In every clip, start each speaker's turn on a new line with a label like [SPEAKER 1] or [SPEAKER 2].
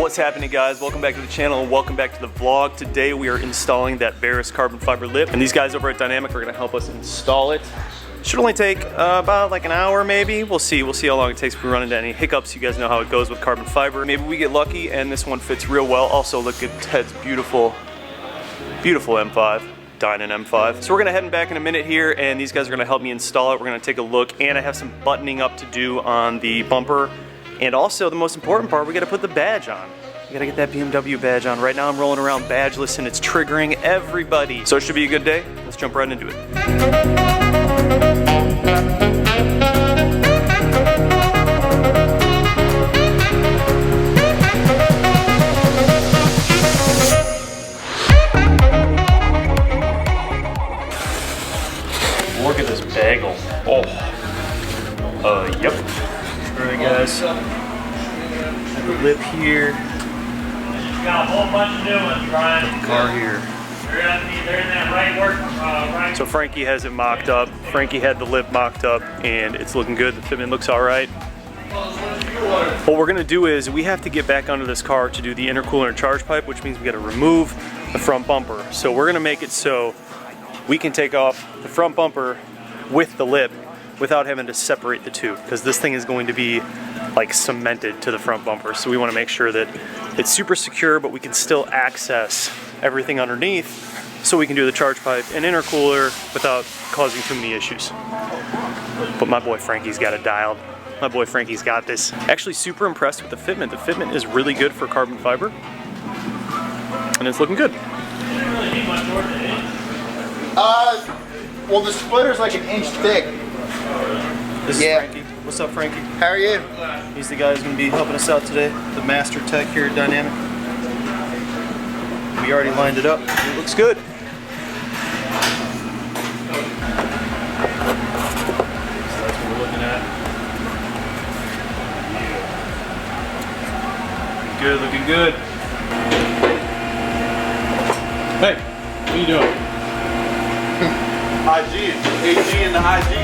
[SPEAKER 1] What's happening, guys? Welcome back to the channel and welcome back to the vlog. Today we are installing that Varis carbon fiber lip, and these guys over at Dynamic are going to help us install it. Should only take about like an hour maybe. We'll see how long it takes if we run into any hiccups. You guys know how it goes with carbon fiber. Maybe we get lucky and this one fits real well. Also, look at Ted's beautiful M5. Dynan M5. So we're gonna head back in a minute here, and these guys are gonna help me install it. We're gonna take a look, and I have some buttoning up to do on the bumper. And also, the most important part, we gotta put the badge on. We gotta get that BMW badge on. Right now I'm rolling around badgeless and it's triggering everybody. So it should be a good day. Let's jump right into it. Look at this bagel. Oh. Yep. Alright, guys. The lip here.
[SPEAKER 2] Got a whole bunch of new ones, Brian.
[SPEAKER 1] Car here.
[SPEAKER 2] They're in that right work. Right.
[SPEAKER 1] So Frankie has it mocked up. Frankie had the lip mocked up, and it's looking good. The fitment looks all right. What we're gonna do is we have to get back under this car to do the intercooler and charge pipe, which means we gotta remove the front bumper. So we're gonna make it so we can take off the front bumper with the lip without having to separate the two, because this thing is going to be like cemented to the front bumper. So we want to make sure that it's super secure, but we can still access everything underneath, so we can do the charge pipe and intercooler without causing too many issues. But my boy Frankie's got it dialed. My boy Frankie's got this. Actually super impressed with the fitment. The fitment is really good for carbon fiber, and it's looking good.
[SPEAKER 3] Well, the splitter's like an inch thick.
[SPEAKER 1] This is Frankie. What's up, Frankie?
[SPEAKER 3] How are you?
[SPEAKER 1] He's the guy who's going to be helping us out today, the master tech here at Dynamic. We already lined it up. It looks good. So that's what we're looking at. Yeah. Good, looking good. Hey, what are you doing?
[SPEAKER 3] IG, AG and the IG.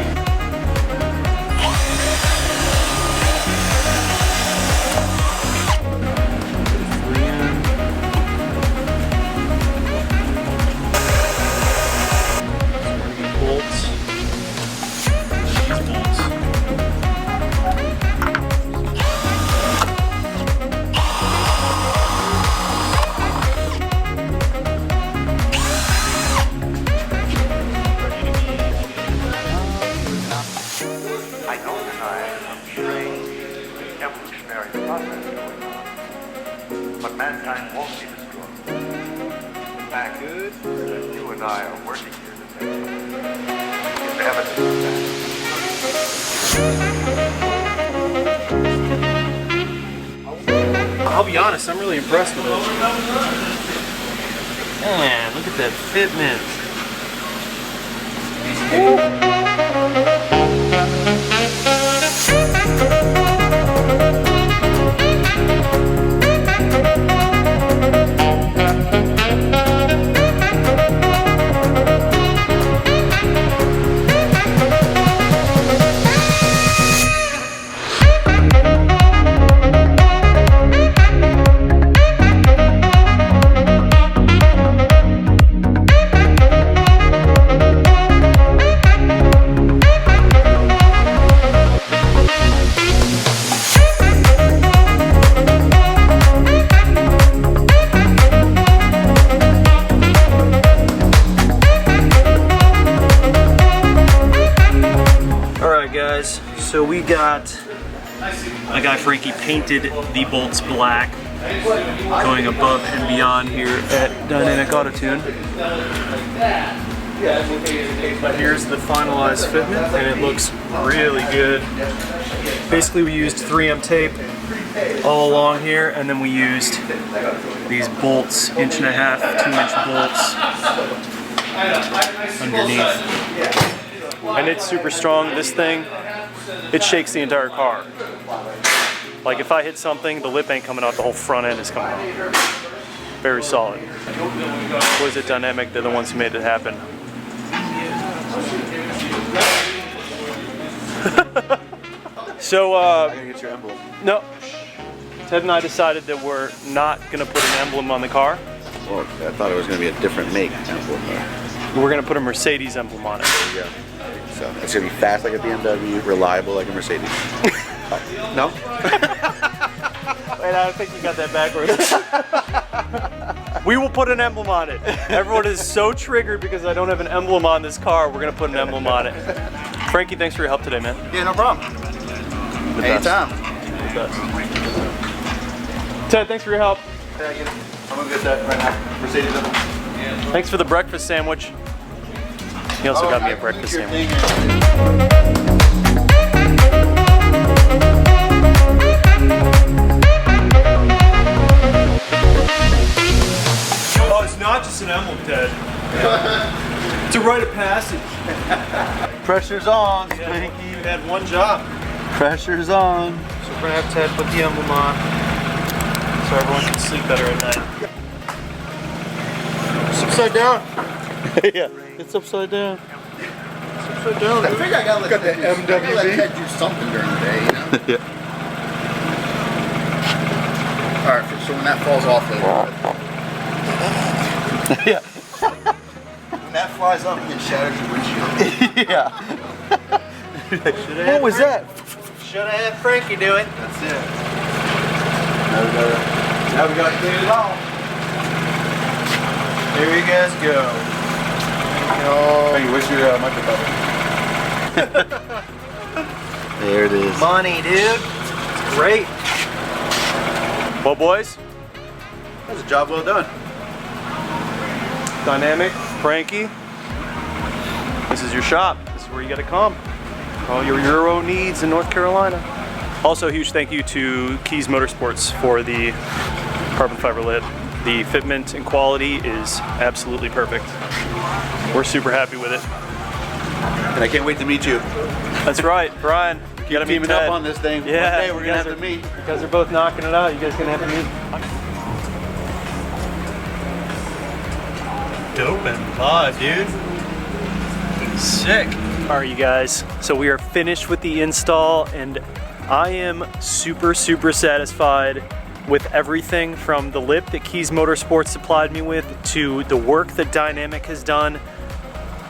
[SPEAKER 4] But mankind won't be destroyed. In fact, good. You and I are working here to make it. It's evidence of that.
[SPEAKER 1] I'll be honest, I'm really impressed with it. Man, look at that fitment. So we got, my guy Frankie painted the bolts black, going above and beyond here at Dynamic Auto Tune. But here's the finalized fitment, and it looks really good. Basically we used 3M tape all along here, and then we used these bolts, 1.5 to 2 inch bolts underneath. And it's super strong. This thing, it shakes the entire car. Like if I hit something, the lip ain't coming out, the whole front end is coming out. Very solid. Boys at Dynamic, they're the ones who made it happen.
[SPEAKER 3] So,
[SPEAKER 1] I gotta get your envelope.
[SPEAKER 3] No.
[SPEAKER 1] Ted and I decided that we're not gonna put an emblem on the car.
[SPEAKER 3] Well, I thought it was going to be a different make emblem.
[SPEAKER 1] We're gonna put a Mercedes emblem on it.
[SPEAKER 3] Yeah. So it's going to be fast like a BMW, reliable like a Mercedes. No?
[SPEAKER 1] Wait, I think you got that backwards. We will put an emblem on it. Everyone is so triggered because I don't have an emblem on this car. We're gonna put an emblem on it. Frankie, thanks for your help today, man.
[SPEAKER 3] Yeah, no problem.
[SPEAKER 1] The best.
[SPEAKER 3] Anytime.
[SPEAKER 1] The best. Ted, thanks for your help.
[SPEAKER 3] I'm going to get that right now. Mercedes emblem.
[SPEAKER 1] Thanks for the breakfast sandwich. He also got me a breakfast sandwich. Oh, it's not just an emblem, Ted. It's a rite of passage.
[SPEAKER 3] Pressure's on,
[SPEAKER 1] You
[SPEAKER 3] Spanky.
[SPEAKER 1] had one job.
[SPEAKER 3] Pressure's on.
[SPEAKER 1] So we're gonna have Ted put the emblem on so everyone can sleep better at night.
[SPEAKER 3] It's upside down.
[SPEAKER 1] Yeah, it's upside down. It's upside down.
[SPEAKER 3] I think I gotta let
[SPEAKER 5] Got the
[SPEAKER 3] Ted do- I gotta let
[SPEAKER 5] MWB.
[SPEAKER 3] Ted do something during the day, you know?
[SPEAKER 5] Yeah.
[SPEAKER 3] Alright, so when that falls off later.
[SPEAKER 1] Yeah.
[SPEAKER 3] When that flies up, it shatters your windshield.
[SPEAKER 5] Yeah. What was that?
[SPEAKER 2] Should have had Frankie do it.
[SPEAKER 3] That's it. Now we gotta clean it off. Here you guys go.
[SPEAKER 5] Hey, where's your microphone? There it is.
[SPEAKER 2] Money, dude. It's great.
[SPEAKER 1] Well, boys,
[SPEAKER 3] That was a job well done.
[SPEAKER 1] Dynamic, Frankie, this is your shop. This is where you gotta come. All your Euro needs in North Carolina. Also, a huge thank you to Keys Motorsports for the carbon fiber lid. The fitment and quality is absolutely perfect. We're super happy with it.
[SPEAKER 3] And I can't wait to meet you.
[SPEAKER 1] That's right, Brian. You gotta meet
[SPEAKER 3] Teaming
[SPEAKER 1] Ted.
[SPEAKER 3] up on this thing.
[SPEAKER 1] Yeah,
[SPEAKER 3] One day we're
[SPEAKER 1] you
[SPEAKER 3] gonna
[SPEAKER 1] guys
[SPEAKER 3] have to meet.
[SPEAKER 1] You guys are both knocking it out. You guys gonna have to meet.
[SPEAKER 2] Dope and pod, dude. Sick.
[SPEAKER 1] All right, you guys. So we are finished with the install, and I am super satisfied with everything from the lip that Keys Motorsports supplied me with to the work that Dynamic has done.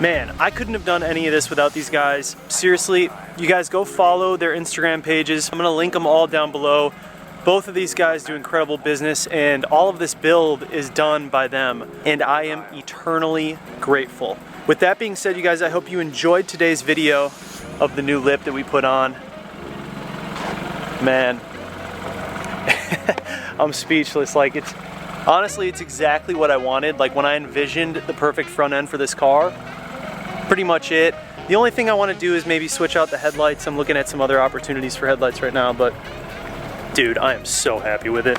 [SPEAKER 1] Man, I couldn't have done any of this without these guys. Seriously, you guys go follow their Instagram pages. I'm gonna link them all down below. Both of these guys do incredible business, and all of this build is done by them, and I am eternally grateful. With that being said, you guys, I hope you enjoyed today's video of the new lip that we put on. Man, I'm speechless. Like, it's honestly, it's exactly what I wanted. Like, when I envisioned the perfect front end for this car, pretty much it. The only thing I want to do is maybe switch out the headlights. I'm looking at some other opportunities for headlights right now, but dude, I am so happy with it.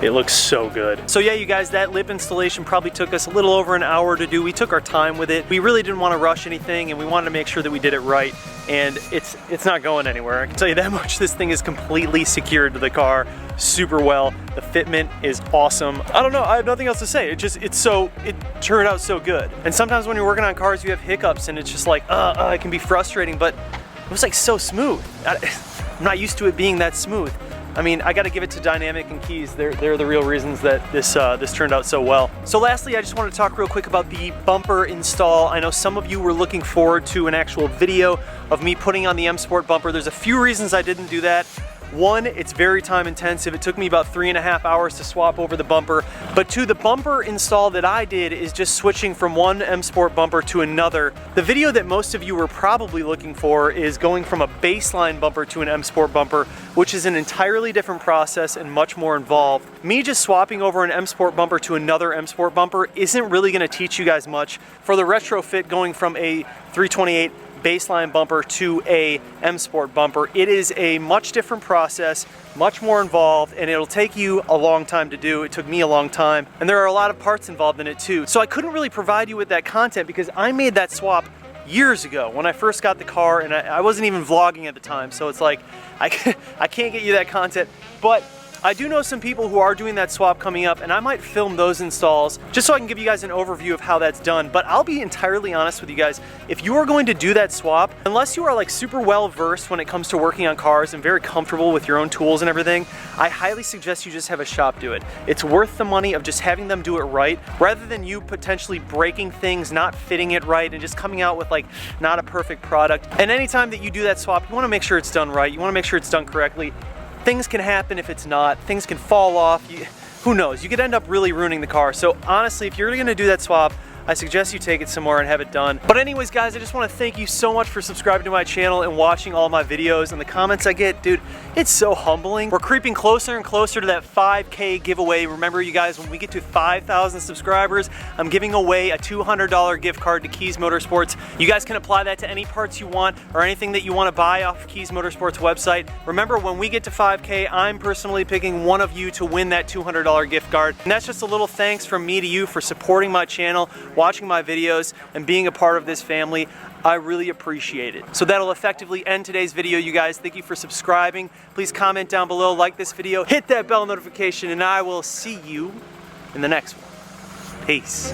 [SPEAKER 1] It looks so good. So yeah, you guys, that lip installation probably took us a little over an hour to do. We took our time with it. We really didn't want to rush anything, and we wanted to make sure that we did it right. And it's not going anywhere. I can tell you that much. This thing is completely secured to the car super well. The fitment is awesome. I don't know, I have nothing else to say. It turned out so good. And sometimes when you're working on cars, you have hiccups, and it's just like, it can be frustrating, but it was like so smooth. I'm not used to it being that smooth. I mean, I gotta give it to Dynamic and Keys. They're the real reasons that this turned out so well. So lastly, I just want to talk real quick about the bumper install. I know some of you were looking forward to an actual video of me putting on the M Sport bumper. There's a few reasons I didn't do that. One, it's very time intensive. It took me about 3.5 hours to swap over the bumper. But two, the bumper install that I did is just switching from one M Sport bumper to another. The video that most of you were probably looking for is going from a baseline bumper to an M Sport bumper, which is an entirely different process and much more involved. Me just swapping over an M Sport bumper to another M Sport bumper isn't really gonna teach you guys much. For the retrofit, going from a 328 baseline bumper to a M Sport bumper, it is a much different process, much more involved, and it'll take you a long time to do. It took me a long time, and there are a lot of parts involved in it too. So I couldn't really provide you with that content because I made that swap years ago when I first got the car, and I wasn't even vlogging at the time, so it's like I can't get you that content. But I do know some people who are doing that swap coming up, and I might film those installs just so I can give you guys an overview of how that's done. But I'll be entirely honest with you guys, if you are going to do that swap, unless you are like super well versed when it comes to working on cars and very comfortable with your own tools and everything, I highly suggest you just have a shop do it. It's worth the money of just having them do it right, rather than you potentially breaking things, not fitting it right, and just coming out with like not a perfect product. And anytime that you do that swap, you want to make sure it's done right. You want to make sure it's done correctly. Things can happen if it's not. Things can fall off. Who knows? You could end up really ruining the car. So honestly, if you're gonna do that swap, I suggest you take it somewhere and have it done. But anyways, guys, I just want to thank you so much for subscribing to my channel and watching all my videos. And the comments I get, dude, it's so humbling. We're creeping closer and closer to that 5K giveaway. Remember, you guys, when we get to 5,000 subscribers, I'm giving away a $200 gift card to Keys Motorsports. You guys can apply that to any parts you want or anything that you want to buy off Keys Motorsports website. Remember, when we get to 5K, I'm personally picking one of you to win that $200 gift card. And that's just a little thanks from me to you for supporting my channel, watching my videos, and being a part of this family. I really appreciate it. So that'll effectively end today's video, you guys. Thank you for subscribing. Please comment down below, like this video, hit that bell notification, and I will see you in the next one. Peace.